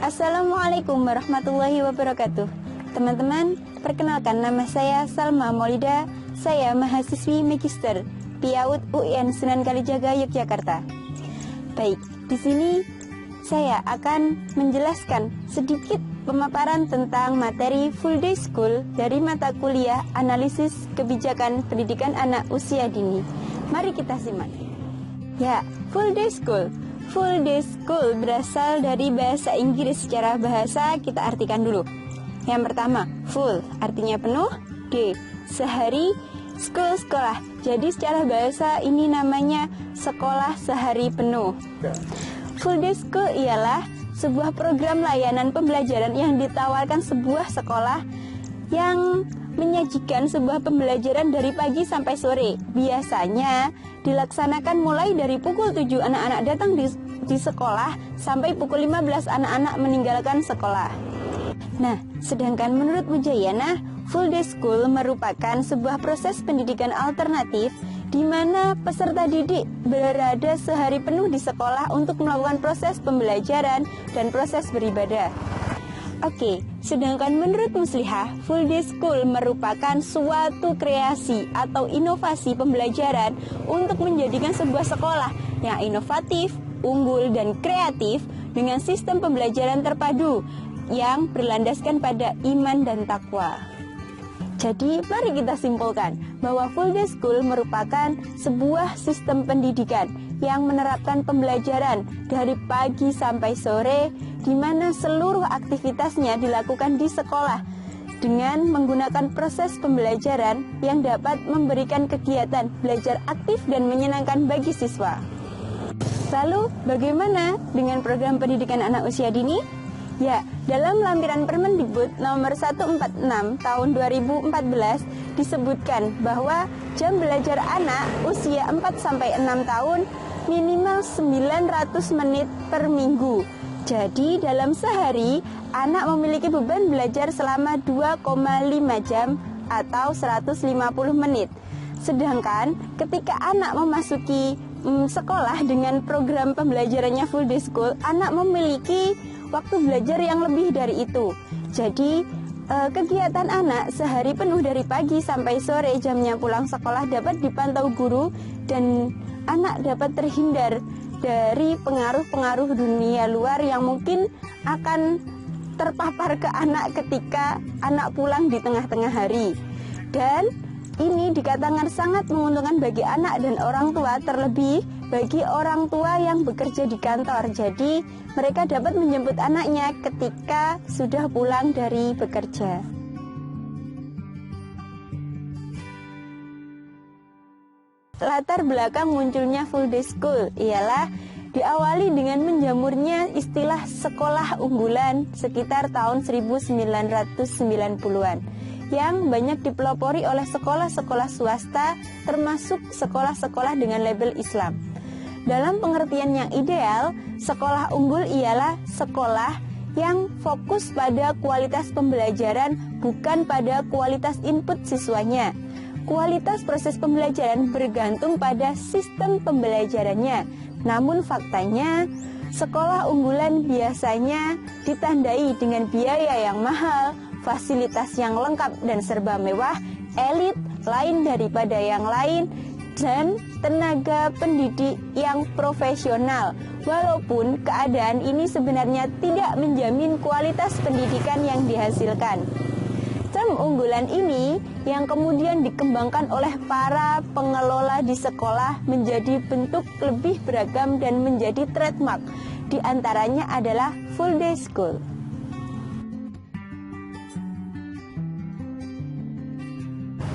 Assalamualaikum warahmatullahi wabarakatuh. Teman-teman, perkenalkan nama saya Salma Maulida. Saya mahasiswi Magister PIAUD UIN Sunan Kalijaga, Yogyakarta. Baik, di sini saya akan menjelaskan sedikit pemaparan tentang materi Full Day School dari mata kuliah Analisis Kebijakan Pendidikan Anak Usia Dini. Mari kita simak. Ya, Full Day School. Full Day School berasal dari bahasa Inggris. Secara bahasa kita artikan dulu. Yang pertama, full artinya penuh, day sehari, school sekolah. Jadi secara bahasa ini namanya sekolah sehari penuh. Full Day School ialah sebuah program layanan pembelajaran yang ditawarkan sebuah sekolah yang menyajikan sebuah pembelajaran dari pagi sampai sore. Biasanya dilaksanakan mulai dari pukul 7 anak-anak datang di sekolah sampai pukul 15 anak-anak meninggalkan sekolah. Nah, sedangkan menurut Mujayana, Full Day School merupakan sebuah proses pendidikan alternatif di mana peserta didik berada sehari penuh di sekolah untuk melakukan proses pembelajaran dan proses beribadah. Oke, sedangkan menurut Muslihah, Full Day School merupakan suatu kreasi atau inovasi pembelajaran untuk menjadikan sebuah sekolah yang inovatif, unggul, dan kreatif dengan sistem pembelajaran terpadu yang berlandaskan pada iman dan takwa. Jadi, mari kita simpulkan bahwa Full Day School merupakan sebuah sistem pendidikan yang menerapkan pembelajaran dari pagi sampai sore, di mana seluruh aktivitasnya dilakukan di sekolah dengan menggunakan proses pembelajaran yang dapat memberikan kegiatan belajar aktif dan menyenangkan bagi siswa. Lalu, bagaimana dengan program pendidikan anak usia dini? Ya, dalam lampiran Permendikbud nomor 146 tahun 2014 disebutkan bahwa jam belajar anak usia 4-6 tahun minimal 900 menit per minggu. Jadi dalam sehari anak memiliki beban belajar selama 2,5 jam atau 150 menit. Sedangkan ketika anak memasuki sekolah dengan program pembelajarannya Full Day School, anak memiliki waktu belajar yang lebih dari itu. Jadi kegiatan anak sehari penuh dari pagi sampai sore, jamnya pulang sekolah dapat dipantau guru dan anak dapat terhindar dari pengaruh-pengaruh dunia luar yang mungkin akan terpapar ke anak ketika anak pulang di tengah-tengah hari. Dan ini dikatakan sangat menguntungkan bagi anak dan orang tua, terlebih bagi orang tua yang bekerja di kantor. Jadi mereka dapat menjemput anaknya ketika sudah pulang dari bekerja. Latar belakang munculnya Full Day School ialah diawali dengan menjamurnya istilah sekolah unggulan sekitar tahun 1990-an yang banyak dipelopori oleh sekolah-sekolah swasta termasuk sekolah-sekolah dengan label Islam. Dalam pengertian yang ideal, sekolah unggul ialah sekolah yang fokus pada kualitas pembelajaran bukan pada kualitas input siswanya. Kualitas proses pembelajaran bergantung pada sistem pembelajarannya. Namun faktanya, sekolah unggulan biasanya ditandai dengan biaya yang mahal, fasilitas yang lengkap dan serba mewah, elit lain daripada yang lain, dan tenaga pendidik yang profesional. Walaupun keadaan ini sebenarnya tidak menjamin kualitas pendidikan yang dihasilkan. Term unggulan ini yang kemudian dikembangkan oleh para pengelola di sekolah menjadi bentuk lebih beragam dan menjadi trademark. Di antaranya adalah Full Day School.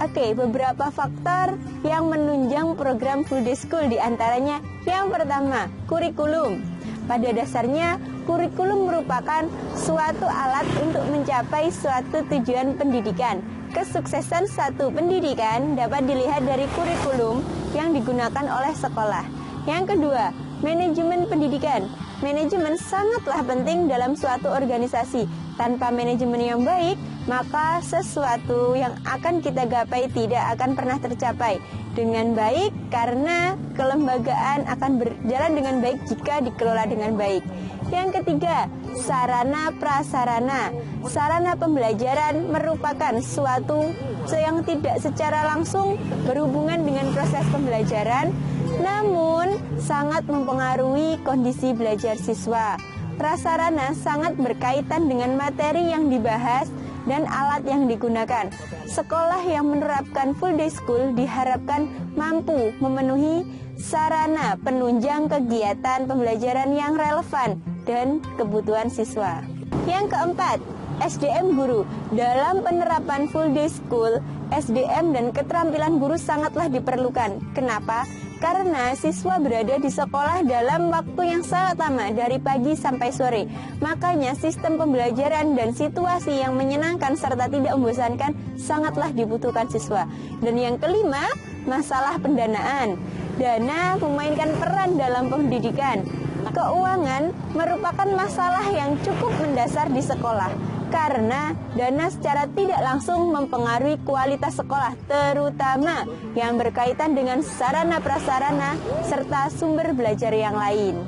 Oke, beberapa faktor yang menunjang program Full Day School di antaranya yang pertama, kurikulum. Pada dasarnya, kurikulum merupakan suatu alat untuk mencapai suatu tujuan pendidikan. Kesuksesan satu pendidikan dapat dilihat dari kurikulum yang digunakan oleh sekolah. Yang kedua, manajemen pendidikan. Manajemen sangatlah penting dalam suatu organisasi. Tanpa manajemen yang baik, maka sesuatu yang akan kita gapai tidak akan pernah tercapai. dengan baik karena kelembagaan akan berjalan dengan baik jika dikelola dengan baik. Yang ketiga, sarana prasarana. Sarana pembelajaran merupakan suatu yang tidak secara langsung berhubungan dengan proses pembelajaran, namun sangat mempengaruhi kondisi belajar siswa. Prasarana sangat berkaitan dengan materi yang dibahas dan alat yang digunakan. Sekolah yang menerapkan full day school diharapkan mampu memenuhi sarana penunjang kegiatan pembelajaran yang relevan dan kebutuhan siswa. Yang keempat, SDM guru. Dalam penerapan full day school, SDM dan keterampilan guru sangatlah diperlukan. Kenapa? Karena siswa berada di sekolah dalam waktu yang sangat lama, dari pagi sampai sore. Makanya sistem pembelajaran dan situasi yang menyenangkan serta tidak membosankan sangatlah dibutuhkan siswa. Dan yang kelima, masalah pendanaan. Dana memainkan peran dalam pendidikan. Keuangan merupakan masalah yang cukup mendasar di sekolah, karena dana secara tidak langsung mempengaruhi kualitas sekolah, terutama yang berkaitan dengan sarana prasarana serta sumber belajar yang lain.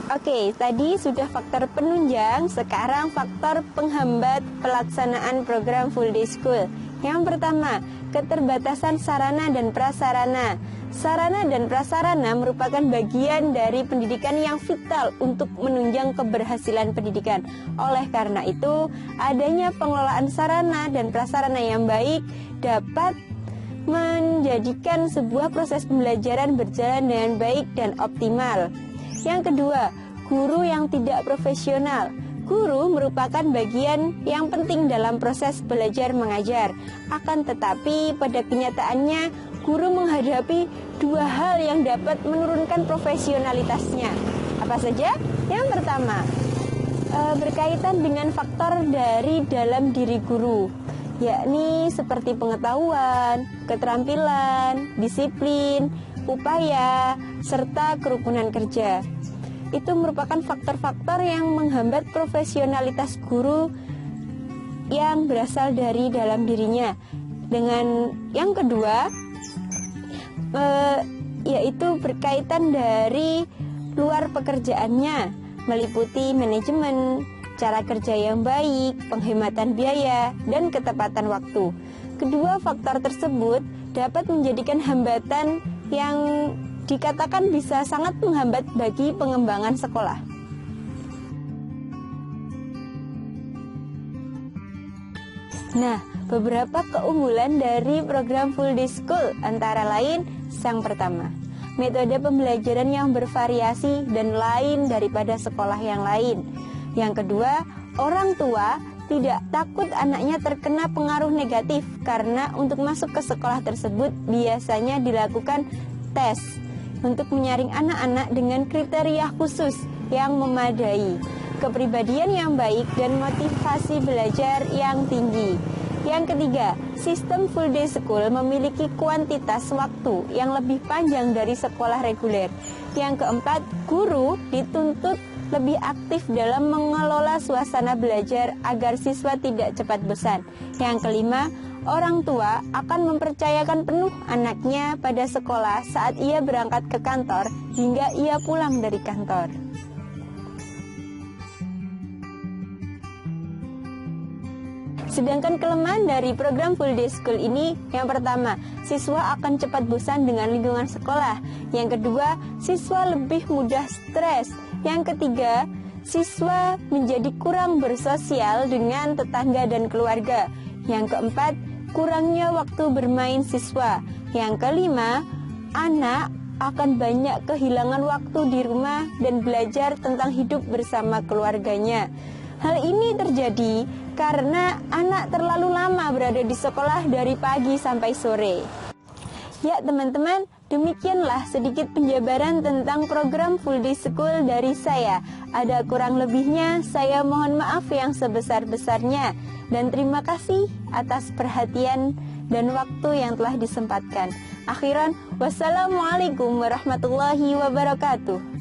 Oke, tadi sudah faktor penunjang, sekarang faktor penghambat pelaksanaan program full day school. Yang pertama, keterbatasan sarana dan prasarana. Sarana dan prasarana merupakan bagian dari pendidikan yang vital untuk menunjang keberhasilan pendidikan. Oleh karena itu, adanya pengelolaan sarana dan prasarana yang baik dapat menjadikan sebuah proses pembelajaran berjalan dengan baik dan optimal. Yang kedua, guru yang tidak profesional. Guru merupakan bagian yang penting dalam proses belajar mengajar. Akan tetapi pada kenyataannya guru menghadapi dua hal yang dapat menurunkan profesionalitasnya. Apa saja? Yang pertama, berkaitan dengan faktor dari dalam diri guru, yakni seperti pengetahuan, keterampilan, disiplin, upaya, serta kerukunan kerja. Itu merupakan faktor-faktor yang menghambat profesionalitas guru yang berasal dari dalam dirinya. Dengan yang kedua, yaitu berkaitan dari luar pekerjaannya, meliputi manajemen, cara kerja yang baik, penghematan biaya, dan ketepatan waktu. Kedua faktor tersebut dapat menjadikan hambatan yang dikatakan bisa sangat menghambat bagi pengembangan sekolah. Nah, beberapa keunggulan dari program full day school antara lain, yang pertama, metode pembelajaran yang bervariasi dan lain daripada sekolah yang lain. Yang kedua, orang tua tidak takut anaknya terkena pengaruh negatif karena untuk masuk ke sekolah tersebut biasanya dilakukan tes untuk menyaring anak-anak dengan kriteria khusus yang memadai, kepribadian yang baik, dan motivasi belajar yang tinggi. Yang ketiga, sistem full day school memiliki kuantitas waktu yang lebih panjang dari sekolah reguler. Yang keempat, guru dituntut lebih aktif dalam mengelola suasana belajar agar siswa tidak cepat bosan. Yang kelima, orang tua akan mempercayakan penuh anaknya pada sekolah saat ia berangkat ke kantor hingga ia pulang dari kantor. Sedangkan kelemahan dari program full day school ini, yang pertama, siswa akan cepat bosan dengan lingkungan sekolah. Yang kedua, siswa lebih mudah stres. Yang ketiga, siswa menjadi kurang bersosial dengan tetangga dan keluarga. Yang keempat, kurangnya waktu bermain siswa. Yang kelima, anak akan banyak kehilangan waktu di rumah dan belajar tentang hidup bersama keluarganya. Hal ini terjadi karena anak terlalu lama berada di sekolah dari pagi sampai sore. Ya teman-teman, demikianlah sedikit penjabaran tentang program full day school dari saya. Ada kurang lebihnya, saya mohon maaf yang sebesar-besarnya. Dan terima kasih atas perhatian dan waktu yang telah disempatkan. Akhiran, wassalamualaikum warahmatullahi wabarakatuh.